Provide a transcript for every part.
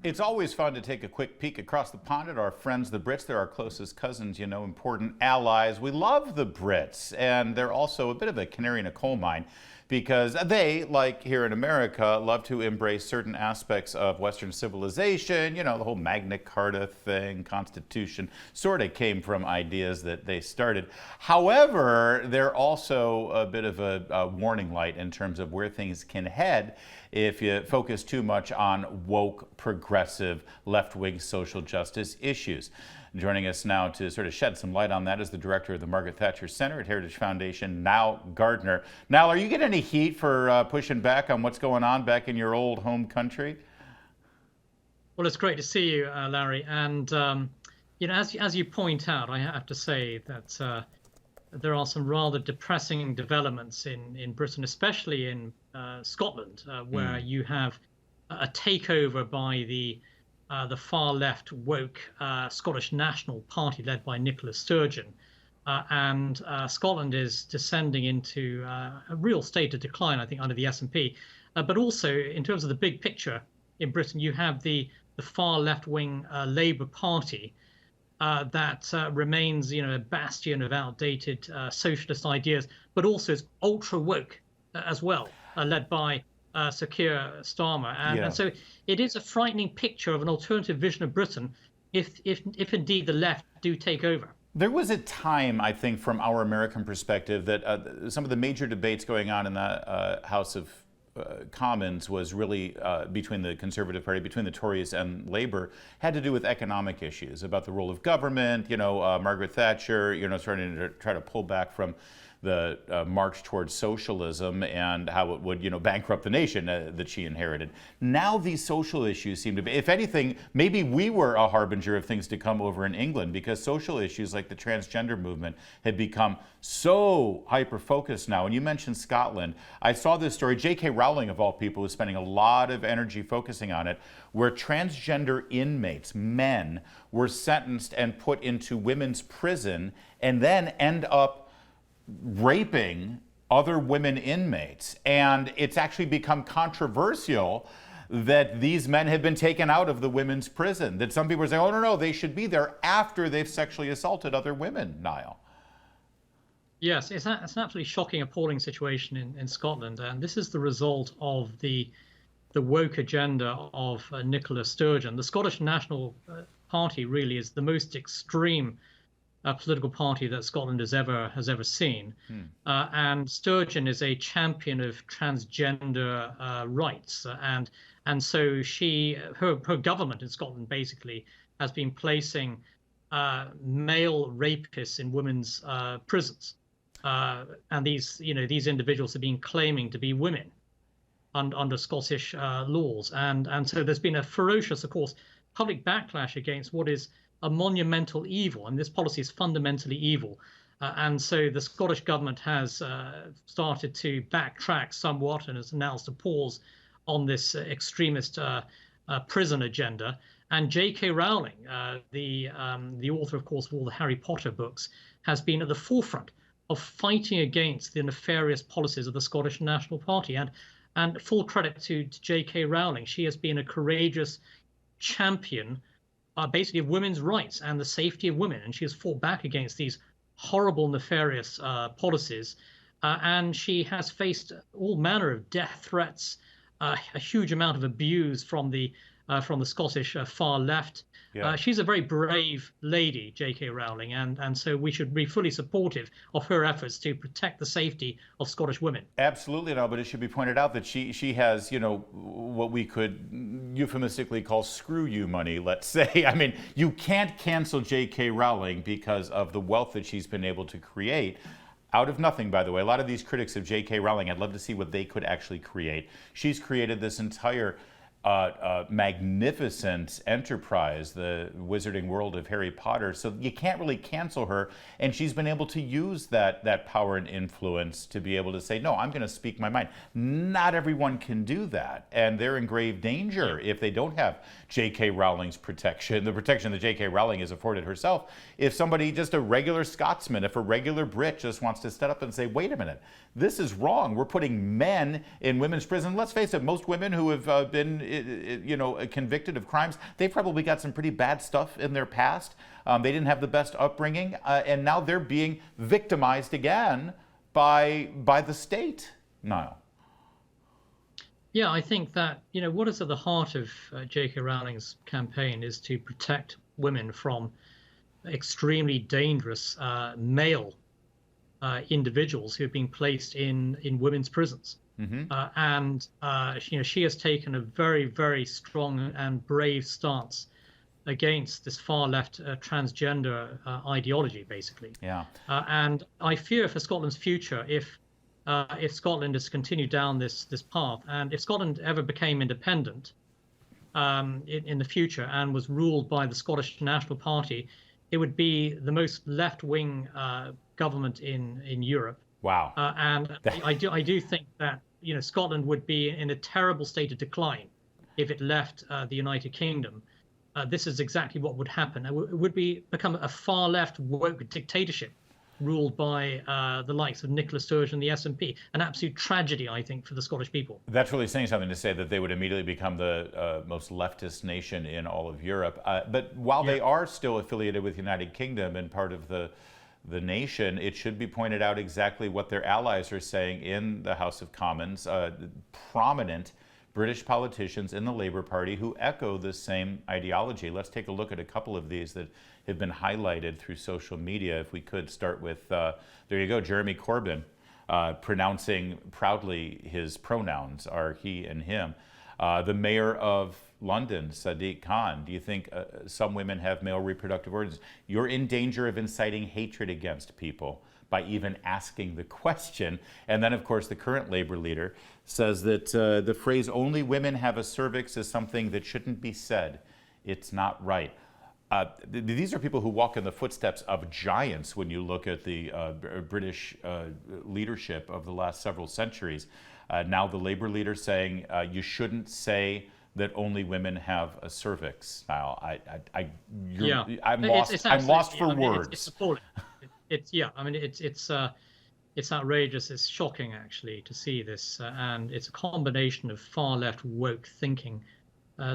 It's always fun to take a quick peek across the pond at our friends, the Brits. They're our closest cousins, you know, important allies. We love the Brits, and they're also a bit of a canary in a coal mine because they, like here in America, love to embrace certain aspects of Western civilization. You know, the whole Magna Carta thing, Constitution, sort of came from ideas that they started. However, they're also a bit of a warning light in terms of where things can head if you focus too much on woke, progressive, left-wing social justice issues. Joining us now to sort of shed some light on that is the director of the Margaret Thatcher Center at Heritage Foundation, Nile Gardiner. Nile, are you getting any heat for pushing back on what's going on back in your old home country? Well, it's great to see you, Larry. And you know, as you point out, I have to say that there are some rather depressing developments in Britain, especially in Scotland, where you have a takeover by the far left woke Scottish National Party led by Nicola Sturgeon, and Scotland is descending into a real state of decline, I think, under the SNP. But also, in terms of the big picture in Britain, you have the far left-wing Labour Party that remains, you know, a bastion of outdated socialist ideas, but also is ultra woke as well, led by Sir Keir Starmer, and so it is a frightening picture of an alternative vision of Britain if indeed the left do take over. There was a time, I think, from our American perspective that some of the major debates going on in the House of Commons was really between the Conservative Party, between the Tories and Labour, had to do with economic issues, about the role of government, you know, Margaret Thatcher, you know, starting to try to pull back from the march towards socialism and how it would, you know, bankrupt the nation that she inherited. Now these social issues seem to be, if anything, maybe we were a harbinger of things to come over in England, because social issues like the transgender movement have become so hyper-focused now. And you mentioned Scotland. I saw this story, J.K. Rowling, of all people, is spending a lot of energy focusing on it, where transgender inmates, men, were sentenced and put into women's prison and then end up raping other women inmates. And it's actually become controversial that these men have been taken out of the women's prison, that some people are saying, oh, no, they should be there after they've sexually assaulted other women, Niall. Yes, it's an absolutely shocking, appalling situation in Scotland. And this is the result of the woke agenda of Nicola Sturgeon. The Scottish National Party really is the most extreme political party that Scotland has ever seen, and Sturgeon is a champion of transgender rights, and so her government in Scotland basically has been placing male rapists in women's prisons, and these individuals have been claiming to be women under Scottish laws, and so there's been a ferocious, of course, public backlash against what is a monumental evil, and this policy is fundamentally evil. And so the Scottish government has started to backtrack somewhat and has announced a pause on this extremist prison agenda. And J.K. Rowling, the author, of course, of all the Harry Potter books, has been at the forefront of fighting against the nefarious policies of the Scottish National Party. And full credit to J.K. Rowling. She has been a courageous champion basically of women's rights and the safety of women, and she has fought back against these horrible, nefarious policies, and she has faced all manner of death threats, a huge amount of abuse from the Scottish far left. She's a very brave lady, J.K. Rowling, and so we should be fully supportive of her efforts to protect the safety of Scottish women. Absolutely, no, but it should be pointed out that she has, you know, what we could euphemistically call screw you money, let's say. I mean, you can't cancel J.K. Rowling because of the wealth that she's been able to create. Out of nothing, by the way. A lot of these critics of J.K. Rowling, I'd love to see what they could actually create. She's created this entire magnificent enterprise, the wizarding world of Harry Potter, so you can't really cancel her, and she's been able to use that power and influence to be able to say, no, I'm going to speak my mind. Not everyone can do that, and they're in grave danger if they don't have J.K. Rowling's protection, the protection that J.K. Rowling has afforded herself. If somebody, just a regular Scotsman, if a regular Brit just wants to step up and say, wait a minute, this is wrong, we're putting men in women's prison. Let's face it, most women who have been convicted of crimes. They've probably got some pretty bad stuff in their past. They didn't have the best upbringing, and now they're being victimized again by the state. Niall. Yeah, I think that, what is at the heart of J.K. Rowling's campaign is to protect women from extremely dangerous male individuals who have been placed in women's prisons. And she has taken a very, very strong and brave stance against this far left transgender ideology, basically. Yeah. And I fear for Scotland's future if Scotland is continued down this path, and if Scotland ever became independent in the future and was ruled by the Scottish National Party, it would be the most left-wing government in Europe. Wow. And I do think that Scotland would be in a terrible state of decline if it left the United Kingdom. This is exactly what would happen. It would become a far left woke dictatorship ruled by the likes of Nicola Sturgeon and the SNP. An absolute tragedy, I think, for the Scottish people. That's really saying something to say that they would immediately become the most leftist nation in all of Europe. But while they are still affiliated with the United Kingdom and part of the nation, it should be pointed out exactly what their allies are saying in the House of Commons. Prominent British politicians in the Labour Party who echo the same ideology. Let's take a look at a couple of these that have been highlighted through social media. If we could start with, there you go, Jeremy Corbyn, pronouncing proudly his pronouns are he and him. The mayor of London, Sadiq Khan, do you think some women have male reproductive organs? You're in danger of inciting hatred against people by even asking the question. And then, of course, the current Labour leader says that the phrase "only women have a cervix" is something that shouldn't be said. It's not right. These are people who walk in the footsteps of giants when you look at the British leadership of the last several centuries. Now the Labour leader saying you shouldn't say that only women have a cervix. Now, I'm lost for words. It's appalling. It's outrageous. It's shocking, actually, to see this, and it's a combination of far left woke thinking,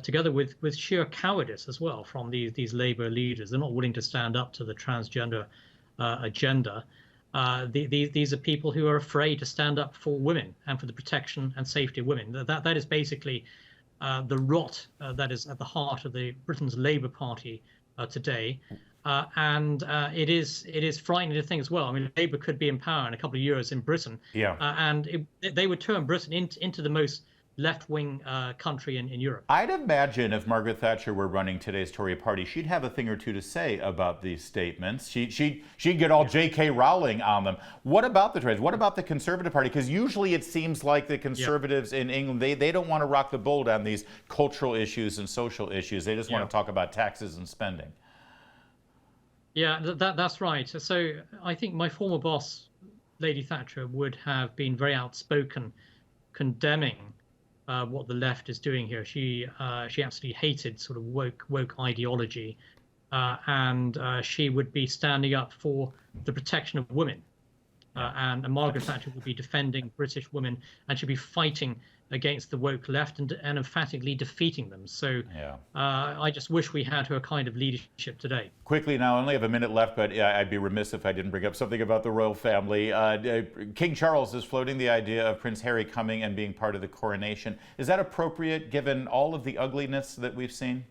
together with sheer cowardice as well from these Labour leaders. They're not willing to stand up to the transgender agenda. These are people who are afraid to stand up for women and for the protection and safety of women. That is basically the rot that is at the heart of Britain's Labour Party today. And it is frightening to think as well. I mean, Labour could be in power in a couple of years in Britain, and they would turn Britain into the most left-wing country in Europe. I'd imagine if Margaret Thatcher were running today's Tory party, she'd have a thing or two to say about these statements. She'd get all J.K. Rowling on them. What about the Tories? What about the Conservative Party? Because usually it seems like the Conservatives in England, they don't want to rock the boat on these cultural issues and social issues. They just want to talk about taxes and spending. Yeah, that's right. So I think my former boss, Lady Thatcher, would have been very outspoken condemning what the left is doing here. She absolutely hated sort of woke ideology, and she would be standing up for the protection of women. And Margaret Thatcher would be defending British women, and she'd be fighting against the woke left and emphatically defeating them. So I just wish we had her kind of leadership today. Quickly now, I only have a minute left, but I'd be remiss if I didn't bring up something about the royal family. King Charles is floating the idea of Prince Harry coming and being part of the coronation. Is that appropriate given all of the ugliness that we've seen?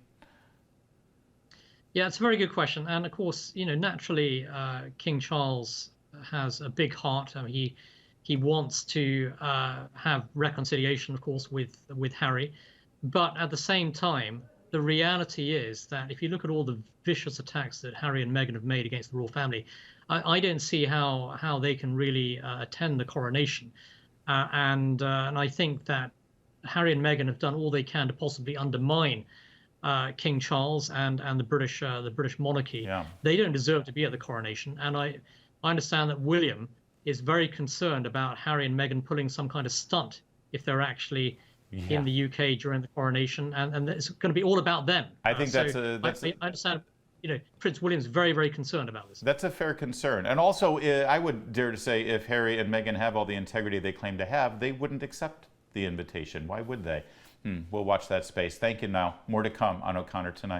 Yeah, it's a very good question. And of course, naturally, King Charles has a big heart. I mean, he wants to have reconciliation, of course, with Harry. But at the same time, the reality is that if you look at all the vicious attacks that Harry and Meghan have made against the royal family, I don't see how they can really attend the coronation. And I think that Harry and Meghan have done all they can to possibly undermine King Charles and the British monarchy. They don't deserve to be at the coronation. And I understand that William is very concerned about Harry and Meghan pulling some kind of stunt if they're actually in the UK during the coronation, and it's going to be all about them. I think I understand. Prince William's very, very concerned about this. That's a fair concern, and also I would dare to say if Harry and Meghan have all the integrity they claim to have, they wouldn't accept the invitation. Why would they? We'll watch that space. Thank you, Niall. More to come on O'Connor Tonight.